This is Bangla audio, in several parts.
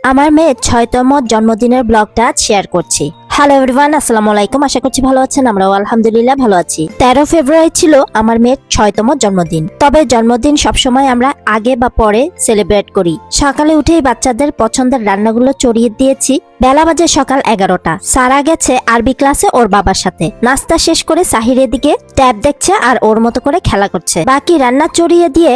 আমার মেয়ের ৬তম জন্মদিনের ব্লগটা শেয়ার করছি। হ্যালো এভরিওয়ান, আসসালামু আলাইকুম। আশা করছি ভালো আছেন। আমরাও আলহামদুলিল্লাহ ভালো আছি। ১৩ ফেব্রুয়ারি ছিল আমার মেয়ের ৬তম জন্মদিন। তবে জন্মদিন সবসময় আমরা আগে বা পরে সেলিব্রেট করি। সকালে উঠেই বাচ্চাদের পছন্দের রান্নাগুলো চড়িয়ে দিয়েছি। বেলা বাজে সকাল ১১টা। সারা গেছে আরবি ক্লাসে ওর বাবার সাথে। নাস্তা শেষ করে সাহিরের দিকে ট্যাব দেখছে আর ওর মতো করে খেলা করছে। বাকি রান্না চড়িয়ে দিয়ে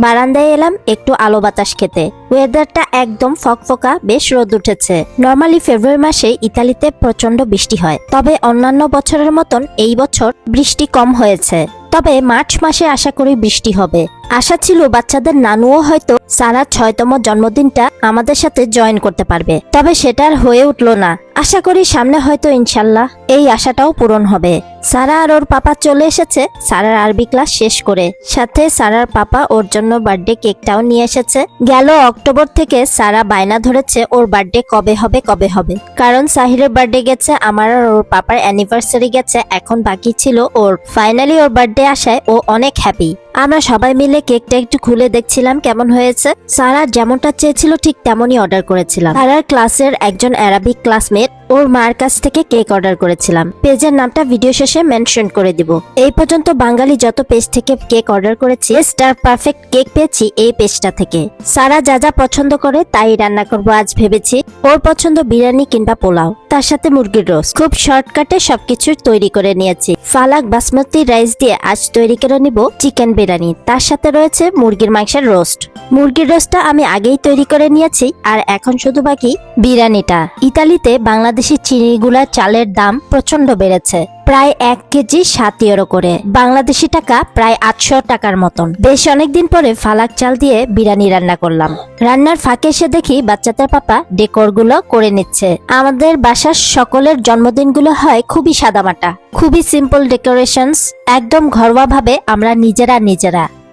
বারান্দায় এলাম একটু আলো বাতাস খেতে। ওয়েদারটা একদম ফকফকা, বেশ রোদ উঠেছে। নর্মালি ফেব্রুয়ারি মাসে ইতালিতে প্রচন্ড বৃষ্টি হয়, তবে অন্যান্য বছরের মতন এই বছর বৃষ্টি কম হয়েছে। তবে মার্চ মাসে আশা করি বৃষ্টি হবে। আশা ছিল বাচ্চাদের নানুও হয়তো সারার ৬তম জন্মদিনটা আমাদের সাথে জয়েন করতে পারবে, তবে সেটা আর হয়ে উঠলো না। আশা করি সামনে হয়তো ইনশাল্লাহ এই আশাটাও পূরণ হবে। সারা আর ওর পাপা চলে এসেছে সারার আরবি ক্লাস শেষ করে। সাথে সারার পাপা ওর জন্য বার্থডে কেকটাও নিয়ে এসেছে। গেল অক্টোবর থেকে সারা বায়না ধরেছে ওর বার্থডে কবে হবে, কারণ সাহিরের বার্থডে গেছে, আমার আর ওর পাপার অ্যানিভার্সারি গেছে, এখন বাকি ছিল ওর। ফাইনালি ওর বার্থডে আসায় ও অনেক হ্যাপি। আমরা সবাই মিলে কেকটা একটু খুলে দেখছিলাম কেমন হয়েছে। সারা যেমনটা চেয়েছিল ঠিক তেমনই অর্ডার করেছিলাম। সারার ক্লাসের একজন অ্যারাবিক ক্লাসমেট ওর মার কাছ থেকে কেক অর্ডার করেছিলাম। পেজের নামটা ভিডিও শেষে মেনশন করে দিব। এই পর্যন্ত বাঙালি যত পেজ থেকে কেক অর্ডার করেছি, স্টার পারফেক্ট কেক পেয়েছি এই পেজটা থেকে। সারা যা যা পছন্দ করে তাই রান্না করব আজ ভেবেছি। ওর পছন্দ বিরিয়ানি কিংবা পোলাও, তার সাথে মুরগির রোস্ট। খুব শর্টকাটে সবকিছু তৈরি করে নিয়েছি। ফালাক বাসমতি রাইস দিয়ে আজ তৈরি করে নিব চিকেন বিরিয়ানি, তার সাথে রয়েছে মুরগির মাংসের রোস্ট। মুরগির রোস্টটা আমি আগেই তৈরি করে নিয়েছি, আর এখন শুধু বাকি বিরিয়ানিটা। ইতালিতে বাংলাদেশি চিনিগুলার চালের দাম প্রচন্ড বেড়েছে, প্রায় ১ কেজি ৭ ইউরো করে, বাংলাদেশি টাকা প্রায় ৮০০ টাকার মতন। বেশ অনেকদিন পরে ফালাক চাল দিয়ে বিরিয়ানি রান্না করলাম। রান্নার ফাঁকে এসে দেখি বাচ্চাদের পাপা ডেকোরগুলো করে নিচ্ছে। আমাদের বাসার সকলের জন্মদিনগুলো হয় খুবই সাদামাটা, খুবই সিম্পল ডেকোরেশনস, একদম ঘরোয়া ভাবে আমরা নিজেরা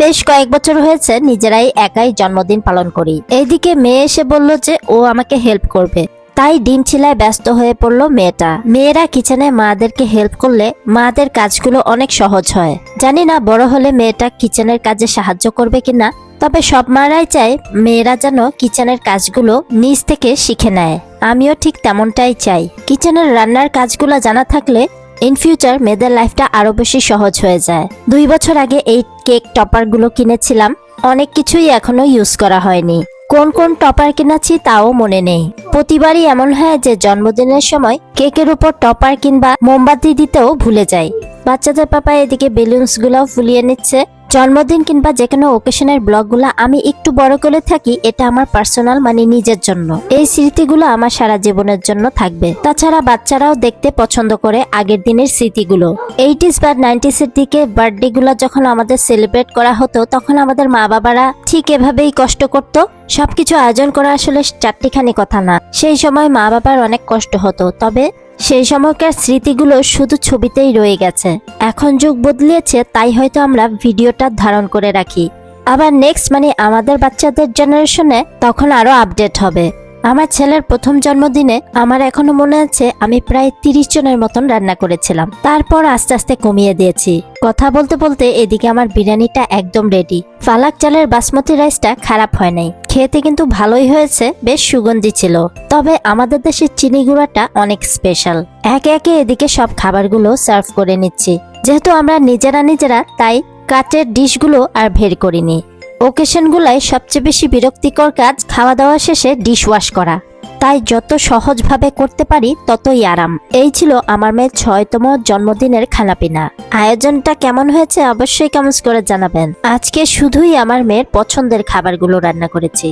বেশ কয়েক বছর হয়েছে নিজেরাই একাই জন্মদিন পালন করি। এইদিকে মেয়ে এসে বলল যে ও আমাকে হেল্প করবে, তাই ডিম ছিলায় ব্যস্ত হয়ে পড়লো মেয়েটা। মেয়েরা কিচেনে মাদেরকে হেল্প করলে মাদের কাজগুলো অনেক সহজ হয়। জানি না বড় হলে মেয়েটা কিচেনের কাজে সাহায্য করবে কিনা, তবে সব মারাই চায় মেয়েরা যেন কিচেনের কাজগুলো নিজ থেকে শিখে নেয়। আমিও ঠিক তেমনটাই চাই। কিচেনের রান্নার কাজগুলো জানা থাকলে ইন ফিউচার মেয়েদের লাইফটা আরো বেশি সহজ হয়ে যায়। ২ বছর আগে এই কেক টপারগুলো কিনেছিলাম, অনেক কিছুই এখনো ইউজ করা হয়নি। কোন কোন টপার কিনেছি তাও মনে নেই। প্রতিবারই এমন হয় যে জন্মদিনের সময় কেকের উপর টপার কিংবা মোমবাতি দিতেও ভুলে যাই। বাচ্চাদের পাপা এদিকে বেলুনস গুলাও ফুলিয়ে নিচ্ছে। জন্মদিন কিংবা যে কোনো ওকেশনের ব্লগগুলো আমি একটু বড় করে থাকি, এটা আমার পার্সোনাল, মানে নিজের জন্য। এই স্মৃতিগুলো আমার সারা জীবনের জন্য থাকবে। তাছাড়া বাচ্চারাও দেখতে পছন্দ করে আগের দিনের স্মৃতিগুলো। 80s বা 90s এর দিকে বার্থডে গুলো যখন আমাদের সেলিব্রেট করা হতো, তখন আমাদের মা বাবারা ঠিক এভাবেই কষ্ট করতো। সবকিছু আয়োজন করা আসলে চারটিখানি কথা না, সেই সময় মা বাবার অনেক কষ্ট হতো, তবে সেই সময়কার স্মৃতিগুলো শুধু ছবিতেই রয়ে গেছে। এখন যুগ বদলিয়েছে, তাই হয়তো আমরা ভিডিওটা ধারণ করে রাখি। আবার নেক্সট মানে আমাদের বাচ্চাদের জেনারেশনে তখন আরো আপডেট হবে। আমার ছেলের প্রথম জন্মদিনে আমার এখনো মনে আছে আমি প্রায় ৩০ জনের মতন রান্না করেছিলাম, তারপর আস্তে আস্তে কমিয়ে দিয়েছি। কথা বলতে বলতে এদিকে আমার বিরিয়ানিটা একদম রেডি। ফালাক চালের বাসমতি রাইসটা খারাপ হয় নাই, খেতে কিন্তু ভালোই হয়েছে, বেশ সুগন্ধি ছিল। তবে আমাদের দেশের চিনি গুঁড়াটা অনেক স্পেশাল। একে একে এদিকে সব খাবারগুলো সার্ভ করে নিচ্ছি। যেহেতু আমরা নিজেরা তাই কাচের ডিশগুলো আর বের করিনি। ওকেশনগুলাই সবচেয়ে বেশি বিরক্তিকর কাজ খাওয়া দাওয়া শেষে ডিশ ওয়াশ করা, তাই যত সহজভাবে করতে পারি ততই আরাম। এই ছিল আমার মেয়ের ৬তম জন্মদিনের খানাপিনা। আয়োজনটা কেমন হয়েছে অবশ্যই কমেন্টস করে জানাবেন। আজকে শুধুই আমার মেয়ের পছন্দের খাবারগুলো রান্না করেছি।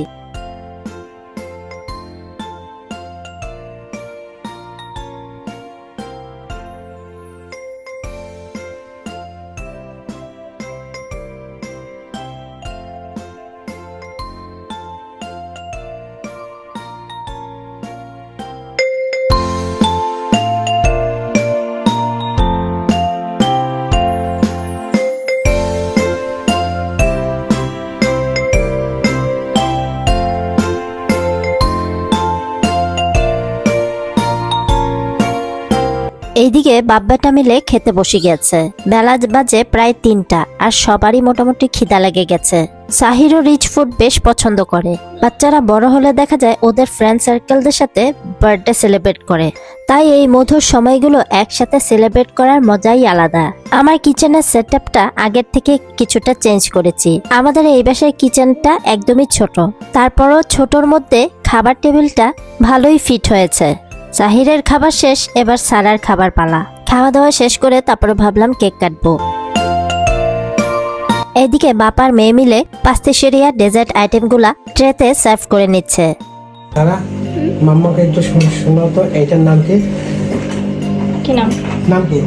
এইদিকে বাব্বাটা মিলে খেতে বসে গেছে। বেলা বাজে প্রায় 3টা আর সবারই মোটামুটি খিদা লেগে গেছে। সাহিরও রিচ ফুড বেশ পছন্দ করে। বাচ্চারা বড় হলে দেখা যায় ওদের ফ্রেন্ড সার্কেলদের সাথে বার্থডে সেলিব্রেট করে, তাই এই মধুর সময়গুলো একসাথে সেলিব্রেট করার মজাই আলাদা। আমার কিচেনের সেটআপটা আগের থেকে কিছুটা চেঞ্জ করেছি। আমাদের এই বাসায় কিচেনটা একদমই ছোট, তারপরও ছোটর মধ্যে খাবার টেবিলটা ভালোই ফিট হয়েছে। সাহিরের খাবার শেষ, এবার সারার খাবার পালা। খাওয়া দাওয়া শেষ করে তারপরে ভাবলাম কেক কাটবো। এদিকে বাপার মেয়ে মিলে পাস্তেশিরিয়া ডেজার্ট আইটেমগুলা ট্রেতে সার্ভ করে নিচ্ছে। সারা মাম্মাকে একটু শোনাও তো, এইটার নাম কি? কি নাম? নাম কি?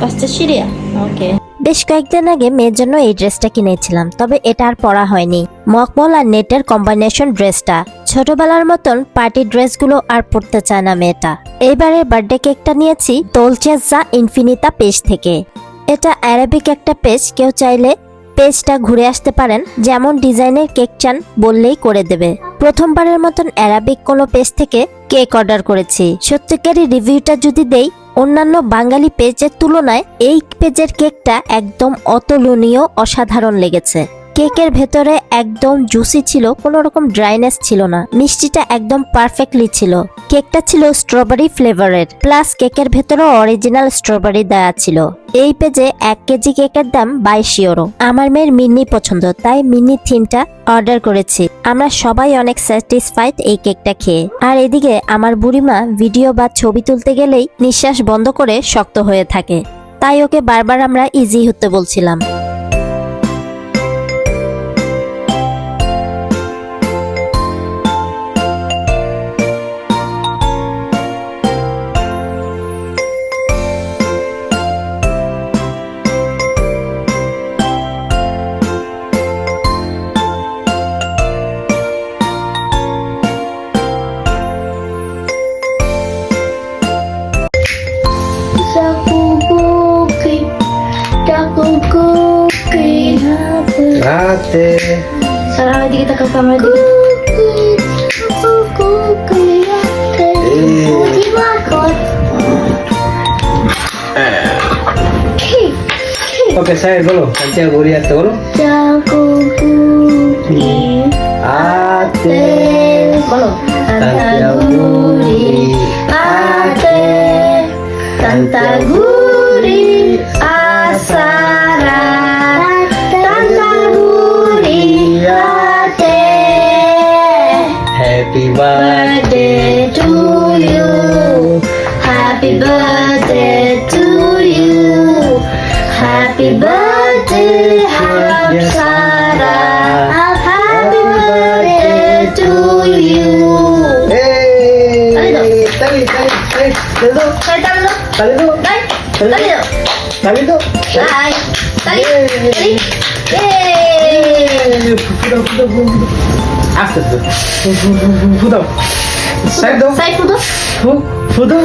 পাস্তেশিরিয়া। ওকে। বেশ কয়েকদিন আগে মেয়ের জন্য এই ড্রেসটা কিনেছিলাম, তবে এটা আর পরা হয়নি। মকমল আর নেটের কম্বিনেশন ড্রেসটা। ছোটবেলার মতন পার্টি ড্রেসগুলো আর পরতে চায় না মেয়েটা। এইবারের বার্থডে কেকটা নিয়েছি দোলচেজা ইনফিনিতা পেজ থেকে। এটা অ্যারাবিক একটা পেজ, কেউ চাইলে পেজটা ঘুরে আসতে পারেন। যেমন ডিজাইনের কেক চান বললেই করে দেবে। প্রথমবারের মতন অ্যারাবিক কোনো পেজ থেকে কেক অর্ডার করেছি। সত্যিকারই রিভিউটা যদি দেই, অন্যান্য বাঙালি পেজের তুলনায় এই পেজের কেকটা একদম অতুলনীয়, অসাধারণ লেগেছে। কেকের ভেতরে একদম জুসি ছিল, কোনো রকম ড্রাইনেস ছিল না। মিষ্টিটা একদম পারফেক্টলি ছিল। কেকটা ছিল স্ট্রবেরি ফ্লেভারের, প্লাস কেকের ভেতরে অরিজিনাল স্ট্রবেরি দেওয়া ছিল। এই পেজে 1 কেজি কেকের দাম 22 ইউরো। আমার মেয়ের মিনি পছন্দ, তাই মিনি থিমটা অর্ডার করেছি। আমরা সবাই অনেক স্যাটিসফাইড এই কেকটা খেয়ে। আর এদিকে আমার বুড়িমা ভিডিও বা ছবি তুলতে গেলেই নিঃশ্বাস বন্ধ করে শক্ত হয়ে থাকে, তাই ওকে বারবার আমরা ইজি হতে বলছিলাম। রাতে সারা দিকে তাকাও, ক্যামেরা দিকে। ওকে স্যার বলো, কালকে ঘুরে আসতে বলো। আতে বলো Tantaguri asara Tantaguri ate Happy birthday to you Happy birthday to you Happy birthday Harap Sara Happy birthday to you Tali dulu. Tali dulu. Tali dulu. Tali Tali dulu. Tali dulu. Tali. Tali. Tali. Asal tu. Fudo. Saya dong. Say fudo. Fudo.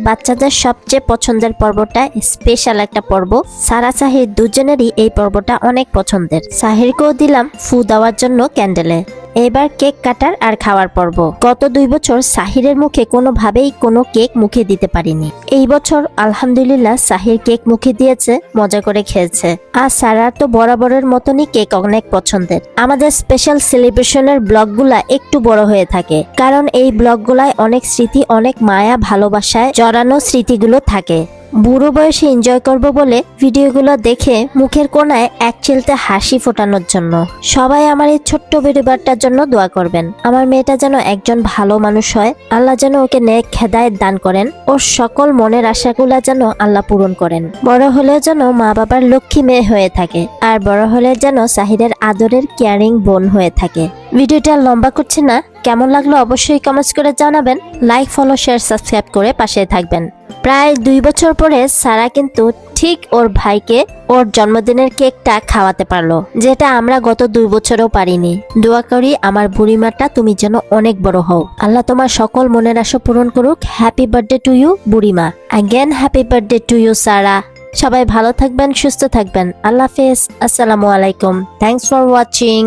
বাচ্চাদের সবচেয়ে পছন্দের পর্বটা স্পেশাল একটা পর্ব। সারা সাহির দুজনেরই এই পর্বটা অনেক পছন্দের। সাহিরকেও দিলাম ফু দেওয়ার জন্য ক্যান্ডেলে। এবার কেক কাটার আর খাওয়ার পর্ব। গত 2 বছর সাহিরের মুখে কোনোভাবেই কোনো কেক মুখে দিতে পারিনি। এই বছর আলহামদুলিল্লাহ সাহির কেক মুখে দিয়েছে, মজা করে খেয়েছে। আর সারার তো বরাবরের মতনই কেক অনেক পছন্দের। আমাদের স্পেশাল সেলিব্রেশনের ব্লগগুলা একটু বড় হয়ে থাকে, কারণ এই ব্লগগুলায় অনেক স্মৃতি, অনেক মায়া ভালোবাসায় জড়ানো স্মৃতিগুলো থাকে। বুড়ো বয়সে এনজয় করব বলে ভিডিওগুলো দেখে মুখের কোণায় এক চিলতে হাসি ফোটানোর জন্য। সবাই আমার এই ছোট্ট পরিবারটার জন্য দোয়া করবেন। আমার মেয়েটা যেন একজন ভালো মানুষ হয়, আল্লাহ যেন ওকে নেক হেদায়েত দান করেন, ওর সকল মনের আশাগুলা যেন আল্লাহ পূরণ করেন। বড় হলেও যেন মা বাবার লক্ষ্মী মেয়ে হয়ে থাকে, আর বড় হলে যেন সাহিরের আদরের কেয়ারিং বোন হয়ে থাকে। ভিডিওটা লম্বা করছে না, কেমন লাগলো অবশ্যই কমেন্টস করে জানাবেন। লাইক, ফলো, শেয়ার, সাবস্ক্রাইব করে পাশে থাকবেন। প্রায় 2 বছর পরে সারা কিন্তু ঠিক ওর ভাইকে ওর জন্মদিনের কেকটা খাওয়াতে পারলো, যেটা আমরা গত 2 বছরেও পারিনি। দোয়া করি আমার বুড়িমাটা তুমি যেন অনেক বড় হও, আল্লাহ তোমার সকল মনের আশা পূরণ করুক। হ্যাপি বার্থডে টু ইউ বুড়িমা। Again happy birthday to you Sara. সবাই ভালো থাকবেন, সুস্থ থাকবেন। আল্লাহ হাফেজ। আসসালামু আলাইকুম। Thanks for watching.